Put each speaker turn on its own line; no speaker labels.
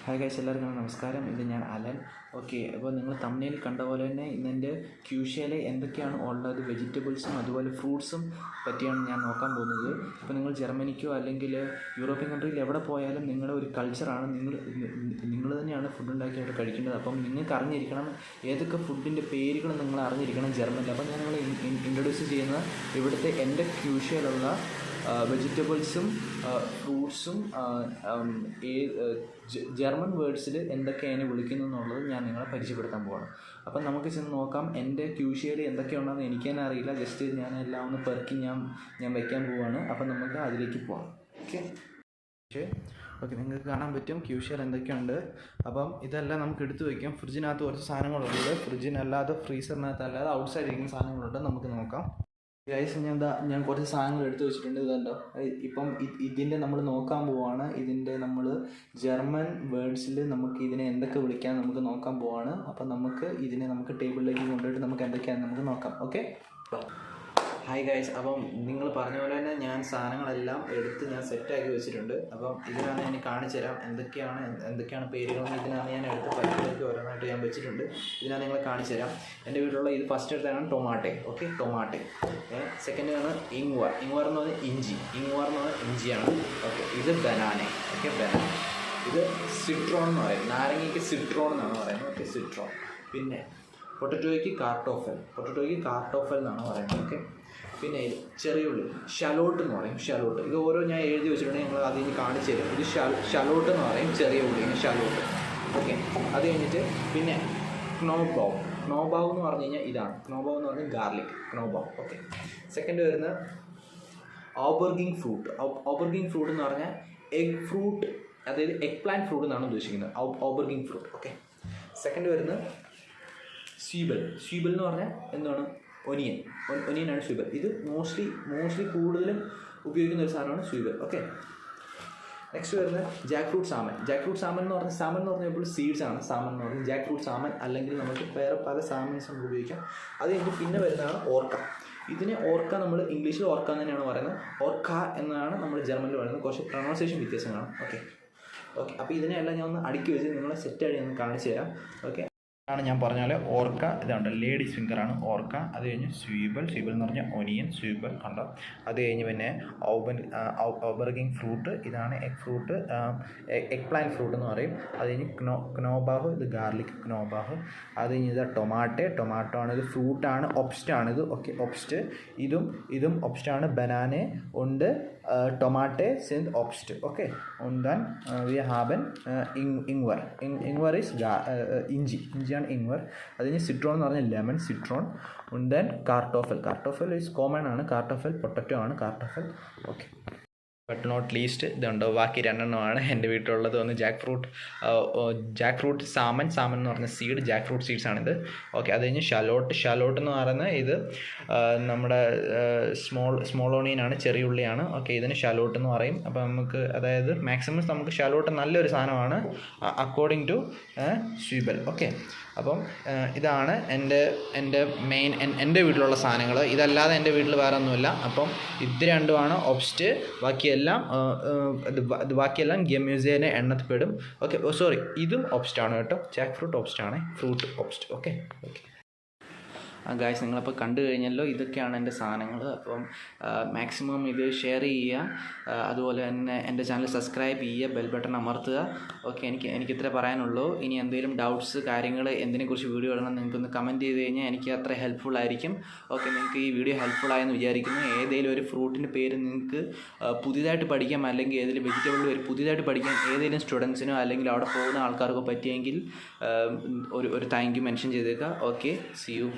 Hi guys, എല്ലാവർക്കും നമസ്കാരം. ഇത് ഞാൻ അലൻ. ഓക്കെ, അപ്പോൾ നിങ്ങൾ തമ്മിൽ കണ്ട പോലെ തന്നെ ഇന്നെൻ്റെ ക്യൂഷ്യയിൽ എന്തൊക്കെയാണ് ഉള്ളത്, വെജിറ്റബിൾസും അതുപോലെ ഫ്രൂട്ട്സും പറ്റിയാണ് ഞാൻ നോക്കാൻ പോകുന്നത്. ഇപ്പോൾ നിങ്ങൾ ജർമ്മനിക്കോ അല്ലെങ്കിൽ യൂറോപ്യൻ കൺട്രിയിൽ എവിടെ പോയാലും നിങ്ങളുടെ ഒരു കൾച്ചറാണ്, നിങ്ങൾ തന്നെയാണ് ഫുഡ് ഉണ്ടാക്കി അവിടെ കഴിക്കേണ്ടത്. അപ്പം നിങ്ങൾക്ക് അറിഞ്ഞിരിക്കണം ഏതൊക്കെ ഫുഡിൻ്റെ പേരുകൾ നിങ്ങൾ അറിഞ്ഞിരിക്കണം ജർമ്മനിൽ. അപ്പം ഞാൻ നിങ്ങൾ ഇൻട്രൊഡ്യൂസ് ചെയ്യുന്ന ഇവിടുത്തെ എൻ്റെ ക്യൂഷ്യയിലുള്ള വെജിറ്റബിൾസും ഫ്രൂട്ട്സും ജർമ്മൻ വേർഡ്സിൽ എന്തൊക്കെയാണ് വിളിക്കുന്നത് എന്നുള്ളത് ഞാൻ നിങ്ങളെ പരിചയപ്പെടുത്താൻ പോവാണ്. അപ്പം നമുക്ക് ചെന്ന് നോക്കാം. എൻ്റെ ക്യൂഷ്യയിൽ എന്തൊക്കെയുണ്ടെന്ന് എനിക്ക് തന്നെ അറിയില്ല. ജസ്റ്റ് ഞാൻ എല്ലാം ഒന്ന് പെറുക്കി ഞാൻ വയ്ക്കാൻ പോവാണ്. അപ്പം നമുക്ക് അതിലേക്ക് പോവാം. ഓക്കെ, നിങ്ങൾക്ക് കാണാൻ പറ്റും ക്യൂഷ്യയിൽ എന്തൊക്കെയുണ്ട്. അപ്പം ഇതെല്ലാം നമുക്ക് എടുത്തു വയ്ക്കാം. ഫ്രിഡ്ജിനകത്ത് കുറച്ച് സാധനങ്ങളുണ്ട്. ഫ്രിഡ്ജിനല്ലാതെ ഫ്രീസറിനകത്തല്ലാതെ ഔട്ട് സൈഡ് ഇരിക്കുന്ന സാധനങ്ങളുണ്ട്. നമുക്ക് നോക്കാം. ഗൈസ്, ഞാൻ കുറച്ച് സാധനങ്ങൾ എടുത്തു വെച്ചിട്ടുണ്ട്. ഇതുണ്ടോ, ഇപ്പം ഇതിൻ്റെ നമ്മൾ നോക്കാൻ പോവാണ്. ഇതിൻ്റെ നമ്മൾ ജർമ്മൻ വേർഡ്സിൽ നമുക്ക് ഇതിനെ എന്തൊക്കെ വിളിക്കാൻ നമുക്ക് നോക്കാൻ പോവാണ്. അപ്പം നമുക്ക് ടേബിളിലേക്ക് കൊണ്ടുപോയിട്ട് നമുക്ക് എന്തൊക്കെയാണെന്ന് നമുക്ക് നോക്കാം. Okay, hi guys. അപ്പം നിങ്ങൾ പറഞ്ഞ പോലെ തന്നെ ഞാൻ സാധനങ്ങളെല്ലാം എടുത്ത് ഞാൻ സെറ്റാക്കി വെച്ചിട്ടുണ്ട്. അപ്പം ഇതിനാണ് ഞാൻ കാണിച്ചു തരാം എന്തൊക്കെയാണ് പേരുകളെന്ന്. ഇതിനാണ് ഞാൻ എടുത്ത് പറ്റിലേക്ക് ഓരോന്നായിട്ട് ഞാൻ വെച്ചിട്ടുണ്ട്. ഇതിനാണ് നിങ്ങളെ കാണിച്ചു തരാം. എൻ്റെ വീട്ടിലുള്ള ഇത് ഫസ്റ്റ് എടുത്താണ് ടൊമാറ്റോ. Okay, tomato. സെക്കൻഡ് ആണ് ഇങ്വർ എന്ന് പറഞ്ഞാൽ ഇഞ്ചിയാണ്. ഓക്കെ, ഇത് ബനാന. Okay, banana. ഇത് സിട്രോൺ എന്ന് പറയും. നാരങ്ങയ്ക്ക് സിട്രോൺ എന്നാണ് പറയുന്നത്. Okay, Citroen. പിന്നെ പൊട്ടറ്റോയ്ക്ക് കാർട്ടോഫൽ എന്നാണ് പറയുന്നത്. ഓക്കെ, പിന്നെ ചെറിയ ഉള്ളി ഷലോട്ട് എന്ന് പറയും. ഷലോട്ട് ഇത് ഓരോ ഞാൻ എഴുതി വെച്ചിട്ടുണ്ടെങ്കിൽ ഞങ്ങൾ അതിന് കാണിച്ചു തരും. ഇത് ഷലോട്ട് എന്ന് പറയും, ചെറിയ ഉള്ളി ഷലോട്ട്. ഓക്കെ, അത് കഴിഞ്ഞിട്ട് പിന്നെ ക്നോബാവ് എന്ന് പറഞ്ഞു കഴിഞ്ഞാൽ ഇതാണ്. ക്നോബാവ് എന്ന് പറഞ്ഞാൽ ഗാർലിക്, ക്നോബാവ്. ഓക്കെ, സെക്കൻഡ് വരുന്ന ഓബർഗിങ് ഫ്രൂട്ട് എന്ന് പറഞ്ഞാൽ എഗ് ഫ്രൂട്ട്, അതായത് എഗ് പ്ലാന്റ് ഫ്രൂട്ട് എന്നാണ് ഉദ്ദേശിക്കുന്നത്. ഓബർഗിങ് ഫ്രൂട്ട്. ഓക്കെ, സെക്കൻഡ് വരുന്ന സ്വീബൽ എന്ന് പറഞ്ഞാൽ എന്താണ്? ഒനിയനാണ് സ്വീബൽ. ഇത് മോസ്റ്റ്ലി കൂടുതലും ഉപയോഗിക്കുന്ന ഒരു സാധനമാണ് സ്വീബൽ. ഓക്കെ, നെക്സ്റ്റ് വരുന്നത് ജാക്ക് ഫ്രൂട്ട് സാമൻ എന്ന് പറഞ്ഞപ്പോൾ സീഡ്സ് ആണ്. സാമൻ എന്ന് പറഞ്ഞാൽ ജാക്ക് ഫ്രൂട്ട് സാമൻ, അല്ലെങ്കിൽ നമുക്ക് വേറെ പല സാമൻസ് നമുക്ക് ഉപയോഗിക്കാം. അത് കഴിഞ്ഞ് പിന്നെ വരുന്നതാണ് ഓർക്ക. ഇതിനെ ഓർക്ക നമ്മൾ ഇംഗ്ലീഷിൽ ഓർക്ക എന്ന് തന്നെയാണ് പറയുന്നത്. ഓർക്ക എന്നാണ് നമ്മൾ ജർമ്മനിൽ പറയുന്നത്. കുറച്ച് പ്രൊണൗൺസിയേഷൻ വ്യത്യാസം കാണും. ഓക്കെ, അപ്പോൾ ഇതിനെല്ലാം ഞാൻ ഒന്ന് അടുക്കി വെച്ച് നിങ്ങളെ സെറ്റായിട്ട് ഞാൻ കാണിച്ചു തരാം. ഓക്കെ, ആണ് ഞാൻ പറഞ്ഞാൽ ഓർക്ക. ഇതുണ്ട്, ലേഡീസ് ഫിംഗറാണ് ഓർക്ക. അത് കഴിഞ്ഞ് സ്വീബൽ എന്ന് പറഞ്ഞാൽ ഒനിയൻ, സ്വീബൽ കണ്ടോ. അത് കഴിഞ്ഞ് പിന്നെ ഓബർഗിങ് ഫ്രൂട്ട്, ഇതാണ് egg fruit, egg plant fruit എന്ന് പറയും. അത് കഴിഞ്ഞ് ക്നോബാഹ്, ഇത് ഗാർലിക് ക്നോബാഹ്. അത് കഴിഞ്ഞ് ഇത് ടൊമാറ്റോ ആണ്. ഇത് ഫ്രൂട്ടാണ്, ഒബ്സ്റ്റാണ് ഇത്. ഓക്കെ, ഒബ്സ്റ്റ്. ഇതും ഒബ്സ്റ്റാണ്. ബനാന ഉണ്ട്, Tomate sind Obst. Okay, und dann wir haben Ingwer ist ഇഞ്ചിയാണ് ഇൻവർ. അതിന് സിട്രോൺ എന്ന് പറഞ്ഞാൽ lemon, Citroen. und then കാർട്ടോഫൽ is common ആണ്. പൊട്ടറ്റോ ആണ് കാർട്ടോഫൽ. ഓക്കെ, ബട്ട് നോട്ട് ലീസ്റ്റ് ഇതുണ്ടോ, ബാക്കി രണ്ടെണ്ണമാണ് എൻ്റെ വീട്ടിലുള്ളത്. ഒന്ന് ജാക്ക് ഫ്രൂട്ട് സാമൻ എന്ന് പറഞ്ഞ സീഡ്, ജാക്ക് ഫ്രൂട്ട് സീഡ്സ് ആണിത്. ഓക്കെ, അത് കഴിഞ്ഞ് ഷലോട്ട് എന്ന് പറയുന്നത് ഇത് നമ്മുടെ സ്മോൾ ഓണിയനാണ്, ചെറിയ ഉള്ളിയാണ്. ഓക്കെ, ഇതിന് ഷലോട്ട് എന്ന് പറയും. അപ്പോൾ നമുക്ക്, അതായത് മാക്സിമം നമുക്ക് ഷലോട്ട് നല്ലൊരു സാധനമാണ് അക്കോർഡിംഗ് ടു സ്വീബൽ. ഓക്കെ, അപ്പം ഇതാണ് എൻ്റെ വീട്ടിലുള്ള സാധനങ്ങൾ. ഇതല്ലാതെ എൻ്റെ വീട്ടിൽ വേറെ ഒന്നുമില്ല. അപ്പം ഇത് രണ്ടുമാണ് ഒബ്സ്റ്റ്. ബാക്കിയെല്ലാം ഗമ്യൂസിയൻ്റെ എണ്ണത്തിൽപ്പെടും. ഓക്കെ, സോറി, ഇതും ഒബ്സ്റ്റാണ് കേട്ടോ. ജാക്ക് ഫ്രൂട്ട് ഒബ്സ്റ്റാണ്, ഫ്രൂട്ട് ഒബ്സ്റ്റ്. ഓക്കെ, ഗായ്സ്, നിങ്ങളപ്പോൾ കണ്ടു കഴിഞ്ഞല്ലോ. ഇതൊക്കെയാണ് എൻ്റെ സാധനങ്ങൾ. അപ്പം മാക്സിമം ഇത് ഷെയർ ചെയ്യുക. അതുപോലെ തന്നെ എൻ്റെ ചാനൽ സബ്സ്ക്രൈബ് ചെയ്യുക, ബെൽ ബട്ടൺ അമർത്തുക. ഓക്കെ, എനിക്ക് ഇത്രേ പറയാനുള്ളൂ. ഇനി എന്തെങ്കിലും ഡൗട്ട്സ്, കാര്യങ്ങൾ, എന്തിനെക്കുറിച്ച് വീഡിയോ ഇടണം നിങ്ങൾക്കൊന്ന് കമൻറ്റ് ചെയ്ത് കഴിഞ്ഞാൽ എനിക്ക് അത്ര ഹെൽപ്ഫുൾ ആയിരിക്കും. ഓക്കെ, നിങ്ങൾക്ക് ഈ വീഡിയോ ഹെൽപ്ഫുൾ ആയെന്ന് വിചാരിക്കുന്നു. ഏതെങ്കിലും ഒരു ഫ്രൂട്ടിൻ്റെ പേര് നിങ്ങൾക്ക് പുതിയതായിട്ട് പഠിക്കാം, അല്ലെങ്കിൽ ഏതെങ്കിലും വെജിറ്റബിളിൻ്റെ പേര് പുതിയതായിട്ട് പഠിക്കാം, ഏതെങ്കിലും സ്റ്റുഡൻസിനോ അല്ലെങ്കിൽ അവിടെ പോകുന്ന ആൾക്കാർക്കോ പറ്റിയെങ്കിൽ ഒരു താങ്ക് യു മെൻഷൻ ചെയ്തേക്കുക. Okay, see U.